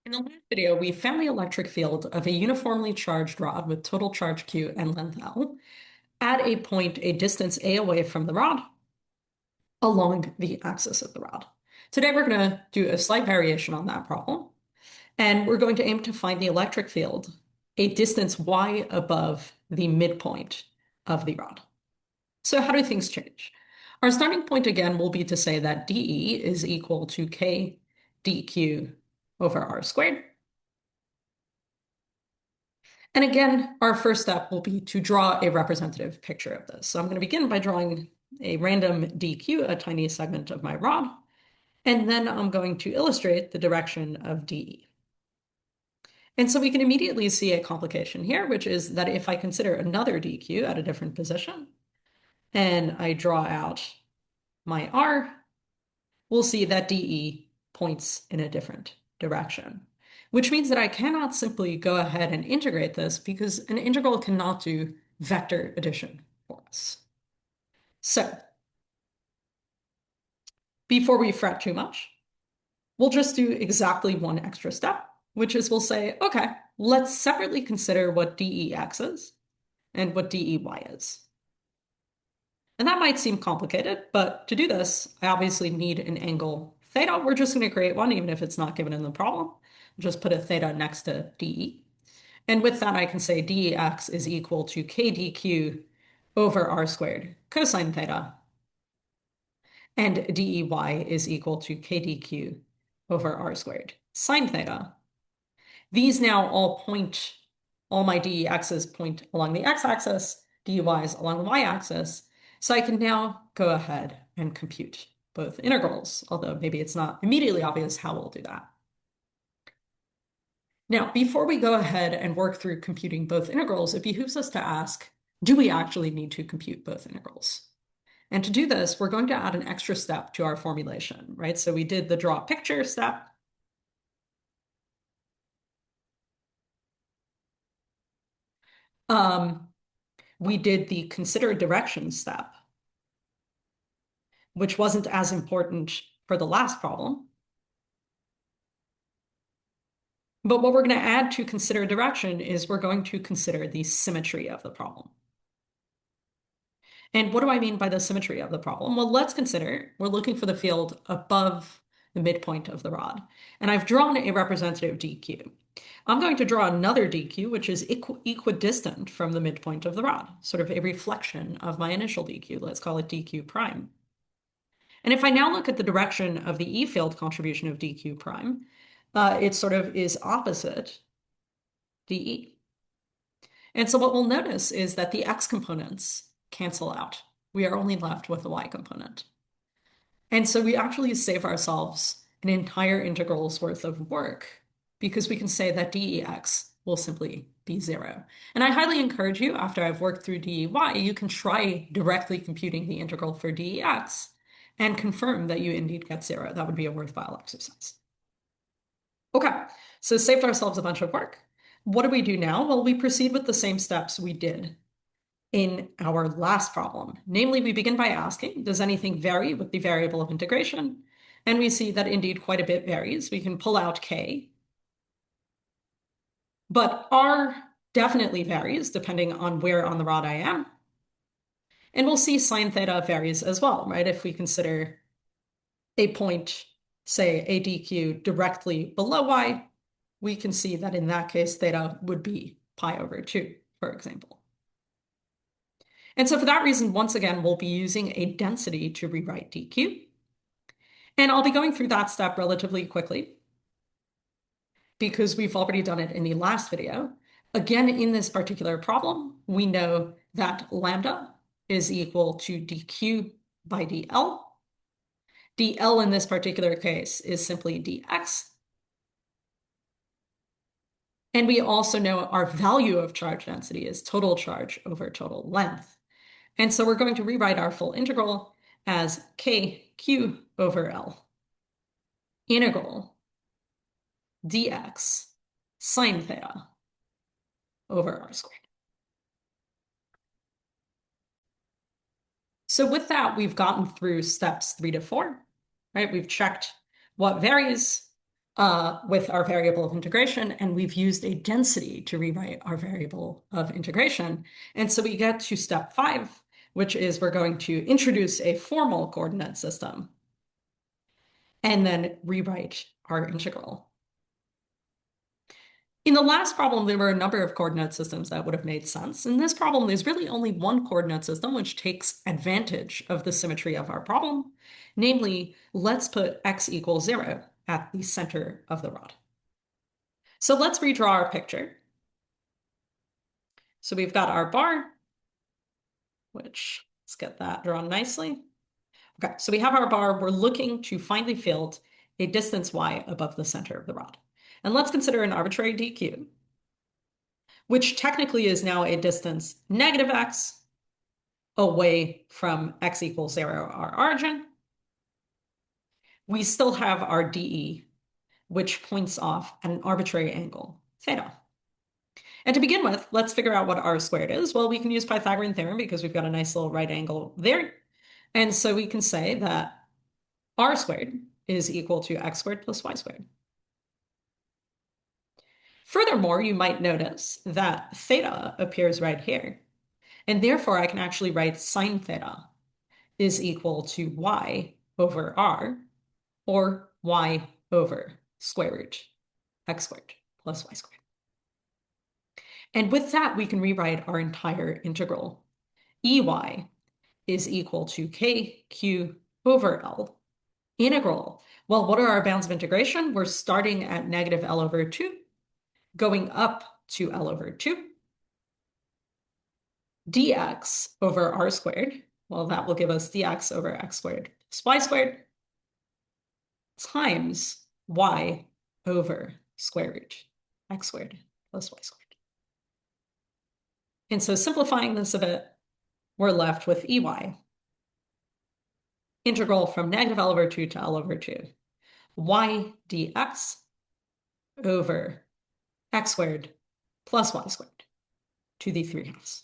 In the last video, we found the electric field of a uniformly charged rod with total charge Q and length L at a point a distance a away from the rod along the axis of the rod. Today, we're going to do a slight variation on that problem, and we're going to aim to find the electric field a distance y above the midpoint of the rod. So how do things change? Our starting point again will be to say that dE is equal to k dq over r squared. And again, our first step will be to draw a representative picture of this. So I'm going to begin by drawing a random dq, a tiny segment of my rod, and then I'm going to illustrate the direction of dE. And so we can immediately see a complication here, which is that if I consider another dq at a different position, and I draw out my r, we'll see that dE points in a different direction, which means that I cannot simply go ahead and integrate this because an integral cannot do vector addition for us. So before we fret too much, we'll just do exactly one extra step, which is we'll say, okay, let's separately consider what dEx is and what dEy is. And that might seem complicated, but to do this, I obviously need an angle theta. We're just going to create one, even if it's not given in the problem. Just put a theta next to dE. And with that, I can say dEx is equal to k dq over r squared cosine theta. And dEy is equal to k dq over r squared sine theta. These now all my dEx's point along the x-axis, dEy's along the y-axis. So I can now go ahead and compute both integrals, although maybe it's not immediately obvious how we'll do that. Now, before we go ahead and work through computing both integrals, it behooves us to ask, do we actually need to compute both integrals? And to do this, we're going to add an extra step to our formulation, right? So we did the draw picture step. We did the consider direction step, which wasn't as important for the last problem. But what we're going to add to consider direction is we're going to consider the symmetry of the problem. And what do I mean by the symmetry of the problem? Well, let's consider we're looking for the field above the midpoint of the rod. And I've drawn a representative dq. I'm going to draw another dq, which is equidistant from the midpoint of the rod, sort of a reflection of my initial dq. Let's call it dq prime. And if I now look at the direction of the E field contribution of dq prime, it sort of is opposite dE. And so what we'll notice is that the x components cancel out. We are only left with the y component. And so we actually save ourselves an entire integral's worth of work because we can say that dEx will simply be 0. And I highly encourage you, after I've worked through dEy, you can try directly computing the integral for dEx and confirm that you indeed get 0. That would be a worthwhile exercise. Okay, so saved ourselves a bunch of work. What do we do now? Well, we proceed with the same steps we did in our last problem. Namely, we begin by asking, does anything vary with the variable of integration? And we see that indeed quite a bit varies. We can pull out k, but r definitely varies depending on where on the rod I am. And we'll see sine theta varies as well, right? If we consider a point, say a dq directly below y, we can see that in that case, theta would be pi over 2, for example. And so for that reason, once again, we'll be using a density to rewrite dq. And I'll be going through that step relatively quickly because we've already done it in the last video. Again, in this particular problem, we know that lambda is equal to dq by dl. dl in this particular case is simply dx. And we also know our value of charge density is total charge over total length. And so we're going to rewrite our full integral as kq over L integral dx sine theta over r squared. So with that, we've gotten through steps 3 to 4, right? We've checked what varies, with our variable of integration, and we've used a density to rewrite our variable of integration. And so we get to step 5, which is we're going to introduce a formal coordinate system and then rewrite our integral. In the last problem, there were a number of coordinate systems that would have made sense. In this problem, there's really only one coordinate system which takes advantage of the symmetry of our problem. Namely, let's put x equals 0 at the center of the rod. So let's redraw our picture. So we've got our bar, which let's get that drawn nicely. Okay, so we have our bar. We're looking to finally field a distance y above the center of the rod. And let's consider an arbitrary dq, which technically is now a distance negative x away from x equals 0, our origin. We still have our dE, which points off at an arbitrary angle, theta. And to begin with, let's figure out what r squared is. Well, we can use Pythagorean theorem because we've got a nice little right angle there. And so we can say that r squared is equal to x squared plus y squared. Furthermore, you might notice that theta appears right here. And therefore, I can actually write sine theta is equal to y over r, or y over square root x squared plus y squared. And with that, we can rewrite our entire integral. Ey is equal to kq over L. Integral. Well, what are our bounds of integration? We're starting at negative L over 2, going up to L over 2. Dx over r squared. Well, that will give us dx over x squared plus y squared times y over square root x squared plus y squared. And so simplifying this a bit, we're left with Ey. Integral from negative L over 2 to L over 2. Y dx over x squared plus y squared to the 3/2.